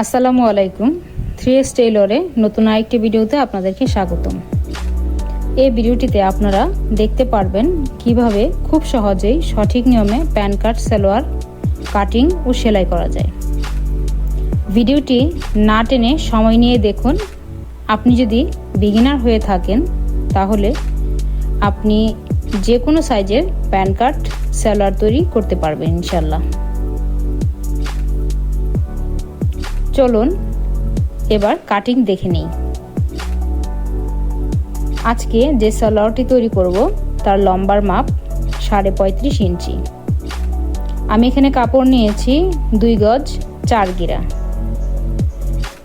আসসালামু আলাইকুম। 3S টেইলরে নতুন আরেকটি ভিডিওতে আপনাদেরকে স্বাগতম। এই ভিডিওটিতে আপনারা দেখতে পারবেন কিভাবে খুব সহজেই সঠিক নিয়মে প্যান কাট সালোয়ার কাটিং ও সেলাই করা যায়। ভিডিওটি না টেনে সময় নিয়ে দেখুন। আপনি যদি বিগিনার হয়ে থাকেন তাহলে আপনি যে কোনো সাইজের প্যান কাট সালোয়ার তৈরি করতে পারবেন ইনশাল্লাহ। চলুন এবার কাটিং দেখে নিই। আজকে যে সালোয়ারটি তৈরি করব তার লম্বার মাপ 35.5 ইঞ্চি। আমি এখানে কাপড় নিয়েছি 2 গজ 4 গিরা।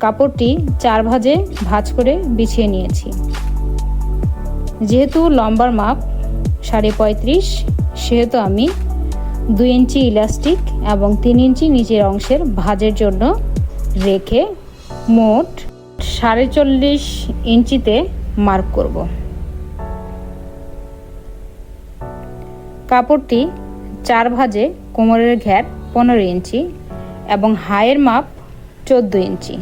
কাপড়টি 4 ভাঁজে ভাঁজ করে বিছিয়ে নিয়েছি। যেহেতু লম্বার মাপ 35.5 সেহেতু আমি 2 ইঞ্চি ইলাস্টিক এবং 3 ইঞ্চি নিচের অংশের ভাঁজের জন্য রেখে মোট 40.5 ইঞ্চিতে মার্ক করব। কাপড়টি 4 ভাঁজে কোমরের ঘের 15 ইঞ্চি এবং হাইয়ের মাপ 14 ইঞ্চি।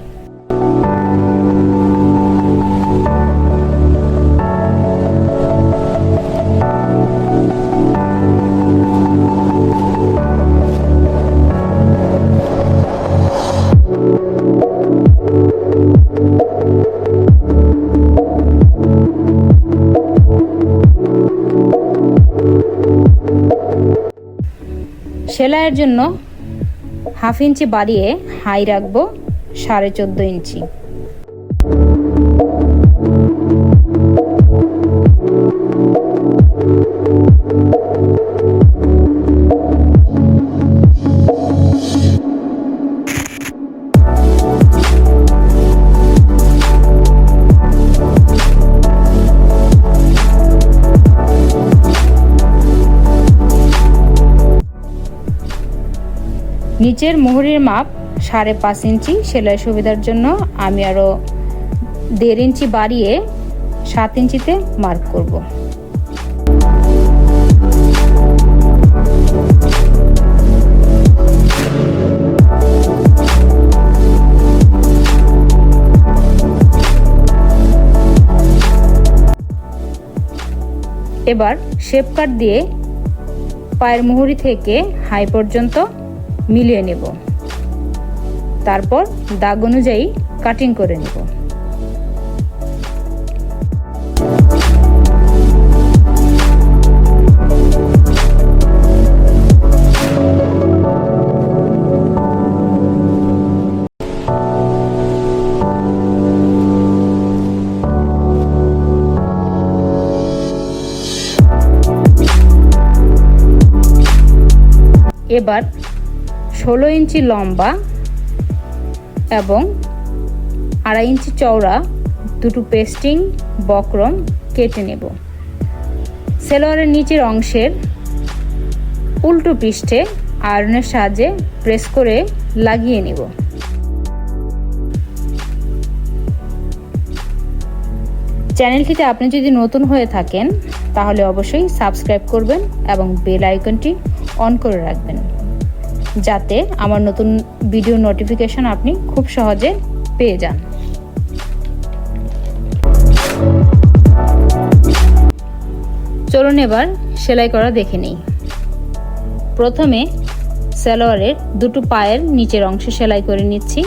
সেলাইয়ের জন্য হাফ ইঞ্চি বাড়িয়ে হাই রাখবো 14.5 ইঞ্চি। নিচের মুহুরির মাপ 5.5 ইঞ্চি। সেলাই সুবিধার জন্য আমি আরও 1.5 ইঞ্চি বাড়িয়ে 7 ইঞ্চিতে মার্ক করব। এবার শেপ কাট দিয়ে পায়ের মুহুরি থেকে হাই পর্যন্ত মিলিয়ে নেব। তারপর দাগ অনুযায়ী কাটিং করে নেব। এবার 16 ইঞ্চি লম্বা এবং 2.5 ইঞ্চি চওড়া দুটো পেস্টিং বক্রম কেটে নেব। সালোয়ারের নিচের অংশের উল্টো পৃষ্ঠে আয়রনের সাহায্যে প্রেস করে লাগিয়ে নেব। চ্যানেলটিতে আপনি যদি নতুন হয়ে থাকেন তাহলে অবশ্যই সাবস্ক্রাইব করবেন এবং বেল আইকনটি অন করে রাখবেন যাতে আমার নতুন ভিডিও নোটিফিকেশন আপনি খুব সহজে পেয়ে যান। চলুন এবার সেলাই করা দেখে নেই। প্রথমে সালোয়ারের দুটো পায়ের নিচের অংশ সেলাই করে নিচ্ছি।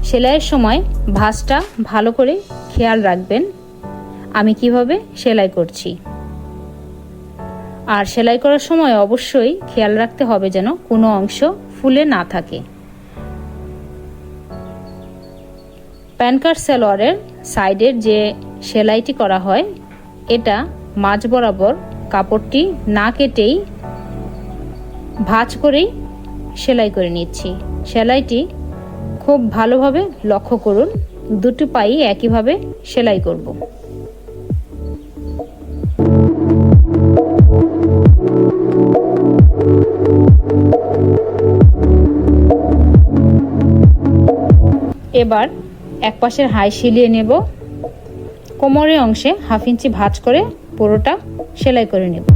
সেলাইয়ের সময় ভাঁজটা ভালো করে খেয়াল রাখবেন আমি কিভাবে সেলাই করছি। আর সেলাই করার সময় অবশ্যই খেয়াল রাখতে হবে যেন কোনো অংশ ফুলে না থাকে। প্যান কাট সালোয়ারের সাইডের যে সেলাইটি করা হয় এটা মাঝ বরাবর কাপড়টি না কেটেই ভাঁজ করেই সেলাই করে নিচ্ছি। সেলাইটি খুব ভালোভাবে লক্ষ্য করুন। দুটো পাই একইভাবে সেলাই করব। এবার এক পাশের হাই সিলিয়ে নেব। কোমরের অংশে হাফ ইঞ্চি ভাঁজ করে পুরোটা সেলাই করে নেব।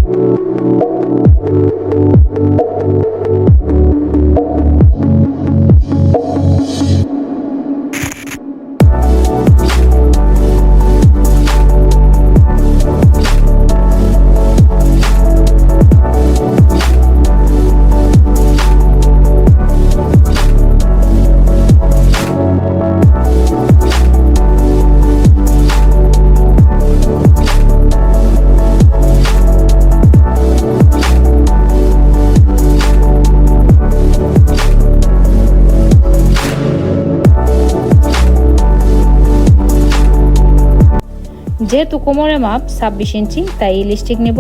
যেহেতু কোমরের মাপ 26 ইঞ্চি, তাই ইলাস্টিক নেব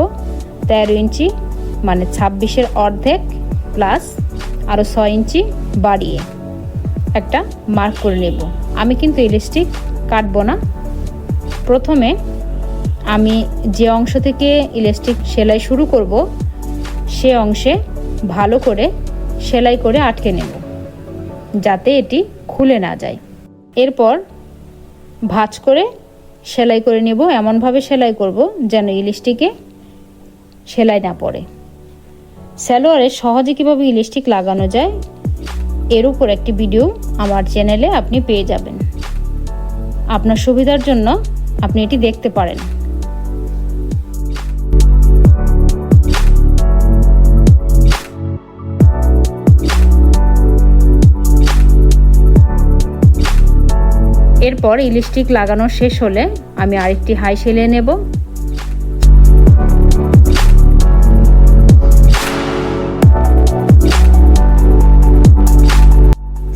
13 ইঞ্চি, মানে 26-এর অর্ধেক প্লাস আরও 6 ইঞ্চি বাড়িয়ে একটা মার্ক করে নেব। আমি কিন্তু ইলাস্টিক কাটবো না। প্রথমে আমি যে অংশ থেকে ইলাস্টিক সেলাই শুরু করব সে অংশে ভালো করে সেলাই করে আটকে নেব, যাতে এটি খুলে না যায়। এরপর ভাঁজ করে সেলাই করে নেব। এমনভাবে সেলাই করব যেন ইলাস্টিকে সেলাই না পড়ে। সালোয়ারে সহজে কীভাবে ইলাস্টিক লাগানো যায় এর উপর একটি ভিডিও আমার চ্যানেলে আপনি পেয়ে যাবেন। আপনার সুবিধার জন্য আপনি এটি দেখতে পারেন। এরপর ইলাস্টিক লাগানো শেষ হলে আমি আরেকটি হাই সেলাই নেব।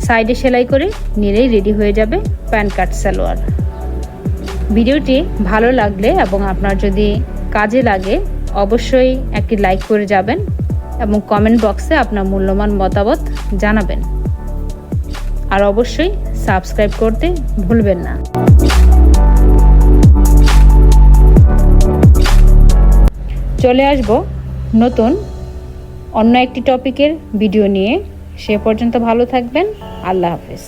সাইডে সেলাই করে নিলেই রেডি হয়ে যাবে প্যান কাট সালোয়ার। ভিডিওটি ভালো লাগলে এবং আপনার যদি কাজে লাগে অবশ্যই একটি লাইক করে যাবেন এবং কমেন্ট বক্সে আপনার মূল্যবান মতামত জানাবেন। আর অবশ্যই সাবস্ক্রাইব করতে ভুলবেন না। চলে আসব নতুন অন্য একটি টপিকের ভিডিও নিয়ে। সে পর্যন্ত ভালো থাকবেন। আল্লাহ হাফেজ।